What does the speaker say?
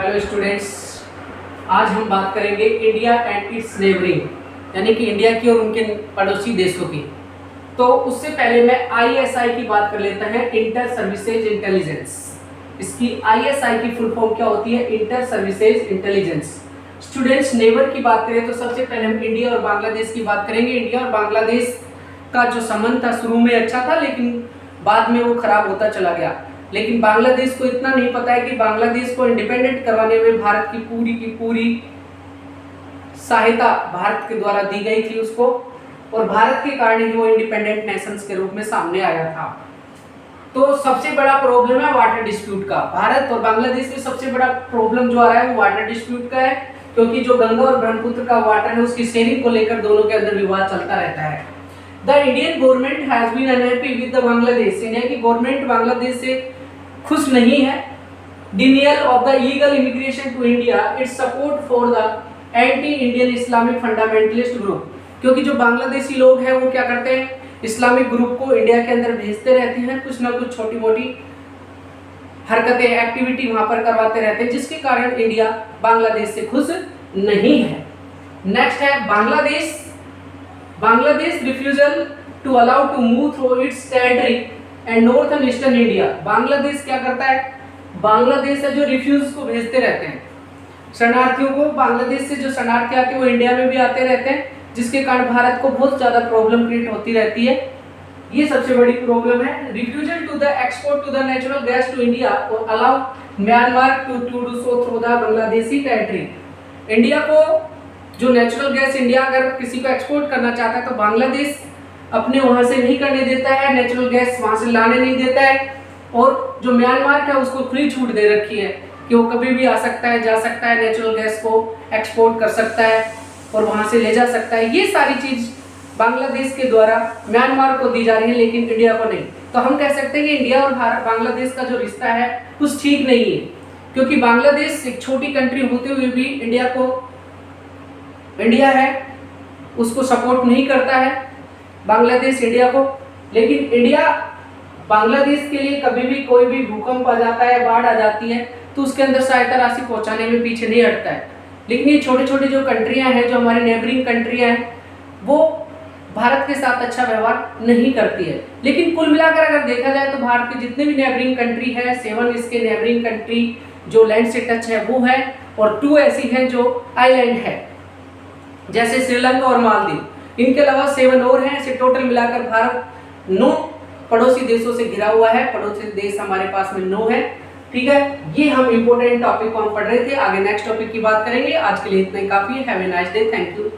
Hello students, आज हम बात करेंगे इंडिया एंड इट्स नेबरिंग, यानी कि इंडिया की और उनके पड़ोसी देशों की। तो उससे पहले मैं आईएसआई की बात कर लेता है, इंटर सर्विसेज इंटेलिजेंस। इसकी आईएसआई की फुल फॉर्म क्या होती है? Inter services intelligence. Students, neighbour की बात करें तो सबसे पहले हम इंडिया और बांग्लादेश की बात करेंगे। इंडिया और बांग्लादेश का जो संबंध था शुरू में अच्छा था, लेकिन बाद में वो खराब होता चला गया। लेकिन बांग्लादेश को इतना नहीं पता है कि बांग्लादेश को इंडिपेंडेंट करवाने में भारत की पूरी सहायता भारत के द्वारा दी गई थी उसको, और भारत के कारण ही वो इंडिपेंडेंट नेशंस के रूप में सामने आया था। तो सबसे बड़ा प्रॉब्लम है वाटर डिस्प्यूट का। भारत और बांग्लादेश में सबसे बड़ा प्रॉब्लम जो आ रहा है वो वाटर डिस्प्यूट का है, क्योंकि जो गंगा और ब्रह्मपुत्र का वाटर है उसकी शेयरिंग को लेकर दोनों के अंदर विवाद चलता रहता है। The Indian government has been unhappy with the Bangladesh. India की गवर्नमेंट बांग्लादेश से खुश नहीं है। Denial of the illegal immigration to India, its support for the anti Indian Islamic fundamentalist group. क्योंकि जो बांग्लादेशी लोग हैं वो क्या करते हैं, इस्लामिक ग्रुप को इंडिया के अंदर भेजते रहते हैं, कुछ ना कुछ छोटी मोटी हरकतें एक्टिविटी वहां पर करवाते रहते हैं, जिसके कारण इंडिया बांग्लादेश से खुश नहीं है। नेक्स्ट है Bangladesh. Bangladesh refusal to allow to move through its territory and northern eastern India. Bangladesh क्या करता है, बांग्लादेश है जो रिफ्यूज को भेजते रहते हैं शरणार्थियों को। बांग्लादेश से जो शरणार्थी आते हैं वो इंडिया में भी आते रहते हैं, जिसके कारण भारत को बहुत ज्यादा प्रॉब्लम क्रिएट होती रहती है। ये सबसे बड़ी प्रॉब्लम है। Refusal to the export to the natural gas to India और allow Myanmar to do so through the Bangladeshi territory. India को जो नेचुरल गैस इंडिया अगर किसी को एक्सपोर्ट करना चाहता है तो बांग्लादेश अपने वहां से नहीं करने देता है, नेचुरल गैस वहां से लाने नहीं देता है, और जो म्यांमार का उसको खुली छूट दे रखी है कि वो कभी भी आ सकता है, जा सकता है, नेचुरल गैस को एक्सपोर्ट कर सकता है और वहां से ले जा सकता है। ये सारी चीज बांग्लादेश के द्वारा म्यांमार को दी जा रही है, लेकिन इंडिया को नहीं। तो हम कह सकते हैं कि इंडिया और बांग्लादेश का जो रिश्ता है कुछ ठीक नहीं है, क्योंकि बांग्लादेश एक छोटी कंट्री होते हुए भी इंडिया है उसको सपोर्ट नहीं करता है, बांग्लादेश इंडिया को। लेकिन इंडिया बांग्लादेश के लिए कभी भी कोई भी भूकंप आ जाता है, बाढ़ आ जाती है, तो उसके अंदर सहायता राशि पहुंचाने में पीछे नहीं हटता है। लेकिन ये छोटे छोटे जो कंट्रियां हैं, जो हमारी नेबरिंग कंट्रियां हैं, वो भारत के साथ अच्छा व्यवहार नहीं करती है। लेकिन कुल मिलाकर अगर देखा जाए तो भारत के जितने भी नेबरिंग कंट्री है, 7 इसके नेबरिंग कंट्री जो लैंड से टच है वो है, और 2 ऐसी हैं जो आइलैंड है, जैसे श्रीलंका और मालदीव। इनके अलावा 7 और हैं। इसे टोटल मिलाकर भारत 9 पड़ोसी देशों से घिरा हुआ है। पड़ोसी देश हमारे पास में 9 है। ठीक है, ये हम इंपोर्टेंट टॉपिक को हम पढ़ रहे थे। आगे नेक्स्ट टॉपिक की बात करेंगे। आज के लिए इतना ही काफी है। Have a nice day. Thank you.